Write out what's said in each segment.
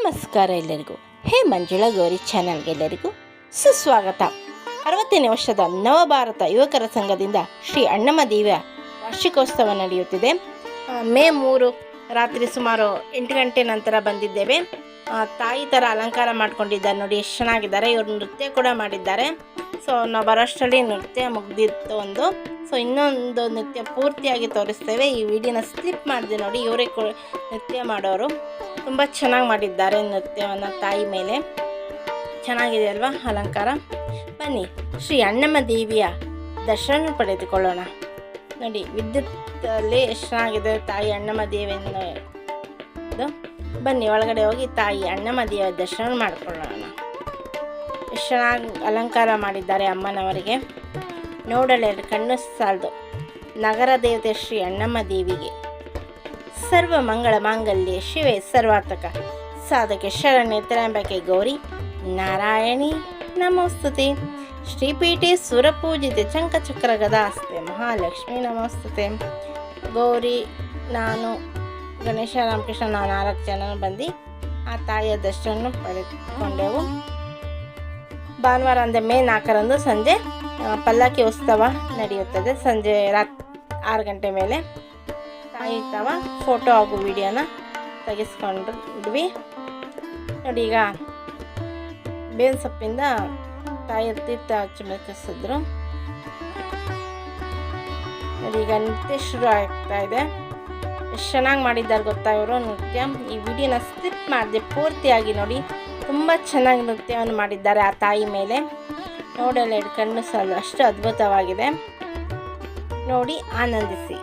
ನಮಸ್ಕಾರ ಎಲ್ಲರಿಗೂ. ಹೇ ಮಂಜುಳಾ ಗೌರಿ ಚಾನಲ್ಗೆ ಎಲ್ಲರಿಗೂ ಸುಸ್ವಾಗತ. 60ನೇ ವರ್ಷದ ನವಭಾರತ ಯುವಕರ ಸಂಘದಿಂದ ಶ್ರೀ ಅಣ್ಣಮ್ಮ ದೇವಿಯ ವಾರ್ಷಿಕೋತ್ಸವ ನಡೆಯುತ್ತಿದೆ. ಮೇ 3 ರಾತ್ರಿ ಸುಮಾರು 8 ಗಂಟೆ ನಂತರ ಬಂದಿದ್ದೇವೆ. ತಾಯಿ ಥರ ಅಲಂಕಾರ ಮಾಡ್ಕೊಂಡಿದ್ದಾರೆ ನೋಡಿ, ಎಷ್ಟು ಚೆನ್ನಾಗಿದ್ದಾರೆ. ಇವರು ನೃತ್ಯ ಕೂಡ ಮಾಡಿದ್ದಾರೆ. ಸೊ ನಾವು ಬರೋಷ್ಟರಲ್ಲಿ ನೃತ್ಯ ಮುಗ್ದಿತ್ತು ಒಂದು. ಸೊ ಇನ್ನೊಂದು ನೃತ್ಯ ಪೂರ್ತಿಯಾಗಿ ತೋರಿಸ್ತೇವೆ. ಈ ವಿಡಿಯೋನ ಸ್ಲಿಪ್ ಮಾಡಿದೆ ನೋಡಿ. ಇವರೇ ನೃತ್ಯ ಮಾಡೋರು. ತುಂಬ ಚೆನ್ನಾಗಿ ಮಾಡಿದ್ದಾರೆ ನೃತ್ಯವನ್ನು. ತಾಯಿ ಮೇಲೆ ಚೆನ್ನಾಗಿದೆ ಅಲ್ವಾ ಅಲಂಕಾರ. ಬನ್ನಿ ಶ್ರೀ ಅಣ್ಣಮ್ಮ ದೇವಿಯ ದರ್ಶನ ಪಡೆದುಕೊಳ್ಳೋಣ. ನೋಡಿ ವಿದ್ಯುತ್ತಲ್ಲಿ ಎಷ್ಟು ಚೆನ್ನಾಗಿದೆ ತಾಯಿ ಅಣ್ಣಮ್ಮ ದೇವಿಯನ್ನು. ಬನ್ನಿ ಒಳಗಡೆ ಹೋಗಿ ತಾಯಿ ಅಣ್ಣಮ್ಮ ದೇವಿಯ ದರ್ಶನ ಮಾಡಿಕೊಳ್ಳೋಣ. ಎಷ್ಟು ಚೆನ್ನಾಗಿ ಅಲಂಕಾರ ಮಾಡಿದ್ದಾರೆ ಅಮ್ಮನವರಿಗೆ. ನೋಡಲೇ ಕಣ್ಣು ಸಾಲದು. ನಗರ ದೇವತೆ ಶ್ರೀ ಅಣ್ಣಮ್ಮ ದೇವಿಗೆ ಸರ್ವ ಮಂಗಳ ಮಾಂಗಲ್ಯ ಶಿವೆ ಸರ್ವಾರ್ಥಕ ಸಾಧಕೆ ಶರಣ್ಯ ತ್ರ್ಯಂಬಕೆ ಗೌರಿ ನಾರಾಯಣಿ ನಮೋಸ್ತುತೆ. ಶ್ರೀಪೀಠೆ ಸುರಪೂಜಿತೆ ಚಂಕಚಕ್ರ ಗದಾಸ್ತೆ ಮಹಾಲಕ್ಷ್ಮಿ ನಮೋಸ್ತುತೆ. ಗೌರಿ, ನಾನು, ಗಣೇಶ, ರಾಮಕೃಷ್ಣ, ನಾವು 4 ಜನ ಬಂದು ಆ ತಾಯಿಯ ದರ್ಶನ ಪಡೆದುಕೊಂಡೆವು. ಭಾನುವಾರ ಅಂದರೆ ಮೇ 4ರಂದು ಸಂಜೆ ಪಲ್ಲಕ್ಕಿ ಉತ್ಸವ ನಡೆಯುತ್ತದೆ. ಸಂಜೆ 6 ಗಂಟೆ ಮೇಲೆ ತಾಯಿ ತವ ಫೋಟೋ ಹಾಗೂ ವಿಡಿಯೋನ ತೆಗೆಸ್ಕೊಂಡ್ವಿ ನೋಡಿ. ಈಗ ಬೇವಿನ ಸೊಪ್ಪಿಂದ ತಾಯಿ ತೀರ್ಥ ಚಿಮುಕಿಸಿದ್ರು ನೋಡಿ. ಈಗ ನೃತ್ಯ ಶುರು ಆಗ್ತಾ ಇದೆ. ಎಷ್ಟು ಚೆನ್ನಾಗಿ ಮಾಡಿದ್ದಾರೆ ಗೊತ್ತಾ ಇವರು ನೃತ್ಯ. ಈ ವಿಡಿಯೋನ ಸ್ಲಿಪ್ ಮಾಡಿದೆ ಪೂರ್ತಿಯಾಗಿ ನೋಡಿ. ತುಂಬ ಚೆನ್ನಾಗಿ ನೃತ್ಯವನ್ನು ಮಾಡಿದ್ದಾರೆ ಆ ತಾಯಿ ಮೇಲೆ. ನೋಡಲ್ಲ ಕಣ್ಣು ಸಾಲು, ಅಷ್ಟು ಅದ್ಭುತವಾಗಿದೆ. ನೋಡಿ ಆನಂದಿಸಿ.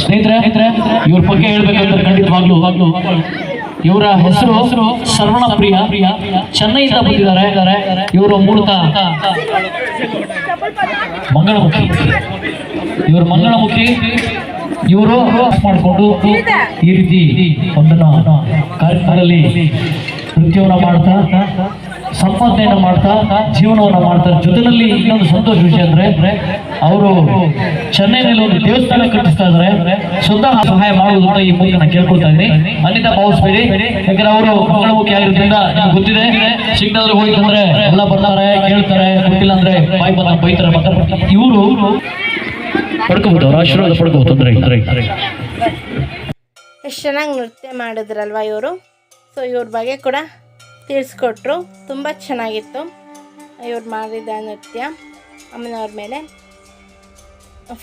ಸ್ನೇಹಿತರೆ, ಇವ್ರ ಬಗ್ಗೆ ಹೇಳ್ಬೇಕಂದ್ರೆ ಖಂಡಿತವಾಗ್ಲೂ ಇವರ ಹೆಸರು ಸರ್ವಣ ಪ್ರಿಯ, ಚೆನ್ನೈಯಿಂದ ಬಂದಿದ್ದಾರೆ. ಇವರು ಮೂಲತಃ ಮಂಗಳಮುಖಿ. ಇವರು ಮಾಡಿಕೊಂಡು ಈ ರೀತಿ ಒಂದನ್ನು ಕಾರ್ಯಕ್ರಮದಲ್ಲಿ ನೃತ್ಯವನ್ನು ಮಾಡ್ತಾ, ಸಂಪಾದನೆಯನ್ನು ಮಾಡ್ತಾ, ಜೀವನವನ್ನು ಮಾಡ್ತಾರೆ. ಜೊತೆಯಲ್ಲಿ ಇನ್ನೊಂದು ಸಂತೋಷ ವಿಷಯ ಅಂದ್ರೆ ಅವರು ಚೆನ್ನೈನಲ್ಲಿ ಒಂದು ದೇವಸ್ಥಾನ ಕಟ್ಟಿಸ್ತಾ ಇದ್ದಾರೆ. ಸ್ವತಃ ಸಹಾಯ ಮಾಡುವುದು ಅಂತ ಈ ಮೂಲಕ ನಾನು ಕೇಳ್ಕೊಳ್ತಾ ಇದ್ದೀನಿ. ಅನ್ಯತಾ ಭಾವಿಸ್ಬೇಡಿ, ಯಾಕಂದ್ರೆ ಅವರು ಮಂಗಳಮುಖಿ ಆಗಿರೋದ್ರಿಂದ ಗೊತ್ತಿದೆ. ಸಿಗ್ನಲ್ ಹೋಯ್ತಂದ್ರೆ ಎಲ್ಲ ಬರ್ತಾರೆ, ಕೇಳ್ತಾರೆ, ಗೊತ್ತಿಲ್ಲ ಅಂದ್ರೆ ಬಾಯಿ ಬಂದ ಬೈತಾರೆ. ಇವರು ಪಡ್ಕೋಬಹುದು, ಅವ್ರ ಆಶೀರ್ವಾದ ಪಡ್ಕೋಬಹುದು, ತೊಂದರೆ ಇಲ್ಲ. ಎಷ್ಟು ಚೆನ್ನಾಗಿ ನೃತ್ಯ ಮಾಡಿದ್ರಲ್ವ ಇವರು. ಸೊ ಇವ್ರ ಬಗ್ಗೆ ಕೂಡ ತಿಳಿಸ್ಕೊಟ್ರು, ತುಂಬ ಚೆನ್ನಾಗಿತ್ತು ಇವ್ರು ಮಾಡಿದ ನೃತ್ಯ. ಅಮ್ಮನವ್ರ ಮೇಲೆ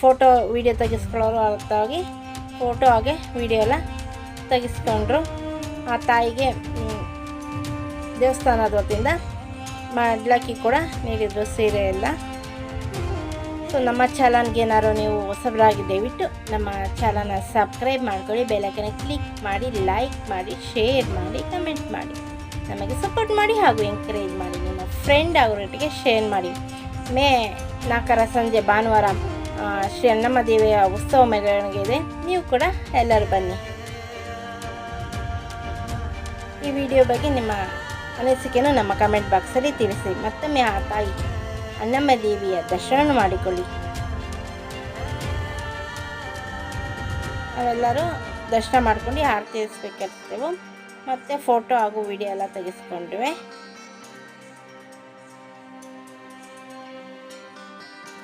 ಫೋಟೋ ವೀಡಿಯೋ ತೆಗೆಸ್ಕೊಳ್ಳೋರು ಅರ್ಥವಾಗಿ ಫೋಟೋ ಹಾಗೆ ವಿಡಿಯೋ ಎಲ್ಲ ತೆಗೆಸ್ಕೊಂಡ್ರು. ಆ ತಾಯಿಗೆ ದೇವಸ್ಥಾನದ ವತಿಯಿಂದ ಮಡ್ಲಕ್ಕಿ ಕೂಡ ನೀಡಿದ್ರು, ಸೀರೆ ಎಲ್ಲ. ಸೊ ನಮ್ಮ ಚಾನಲ್ಗೆ ಏನಾದ್ರು ನೀವು ಹೊಸಬರಾಗಿ ದಯವಿಟ್ಟು ನಮ್ಮ ಚಾನಲ್ನ ಸಬ್ಸ್ಕ್ರೈಬ್ ಮಾಡ್ಕೊಳ್ಳಿ, ಬೆಲ್ ಕ್ಲಿಕ್ ಮಾಡಿ, ಲೈಕ್ ಮಾಡಿ, ಶೇರ್ ಮಾಡಿ, ಕಮೆಂಟ್ ಮಾಡಿ, ನಮಗೆ ಸಪೋರ್ಟ್ ಮಾಡಿ ಹಾಗೂ ಎಂಕರೇಜ್ ಮಾಡಿ. ನಿಮ್ಮ ಫ್ರೆಂಡ್ ಅವರೊಟ್ಟಿಗೆ ಶೇರ್ ಮಾಡಿ. ಮೇ 4 ಸಂಜೆ ಭಾನುವಾರ ಶ್ರೀ ಅಣ್ಣಮ್ಮ ದೇವಿಯ ಉತ್ಸವ ಮೆರವಣಿಗೆ ಇದೆ. ನೀವು ಕೂಡ ಎಲ್ಲರೂ ಬನ್ನಿ. ಈ ವಿಡಿಯೋ ಬಗ್ಗೆ ನಿಮ್ಮ ಅನಿಸಿಕೆಯನ್ನು ನಮ್ಮ ಕಮೆಂಟ್ ಬಾಕ್ಸಲ್ಲಿ ತಿಳಿಸಿ. ಮತ್ತೊಮ್ಮೆ ಆ ತಾಯಿ ಅಣ್ಣಮ್ಮ ದೇವಿಯ ದರ್ಶನ ಮಾಡಿಕೊಳ್ಳಿ. ನಾವೆಲ್ಲರೂ ದರ್ಶನ ಮಾಡ್ಕೊಂಡು ಆರತಿ ಇರಿಸ್ಬೇಕಾಗ್ತೇವೆ. ಮತ್ತು ಫೋಟೋ ಹಾಗೂ ವಿಡಿಯೋ ಎಲ್ಲ ತೆಗೆಸ್ಕೊಂಡ್ವಿ.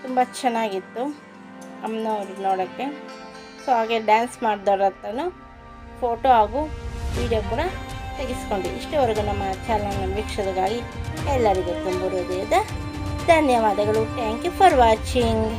ತುಂಬ ಚೆನ್ನಾಗಿತ್ತು ಅಮ್ಮನವ್ರು ನೋಡೋಕ್ಕೆ. ಸೊ ಹಾಗೆ ಡ್ಯಾನ್ಸ್ ಮಾಡಿದವ್ರ ಹತ್ರನೂ ಫೋಟೋ ಹಾಗೂ ವಿಡಿಯೋ ಕೂಡ ತೆಗೆಸ್ಕೊಂಡ್ವಿ. ಇಷ್ಟವರೆಗೂ ನಮ್ಮ ಚಾನಲ್ನ ವೀಕ್ಷಣೆಗಾಗಿ ಎಲ್ಲರಿಗೂ ತುಂಬ ಹೃದಯದ ಧನ್ಯವಾದಗಳು. Thank you for watching.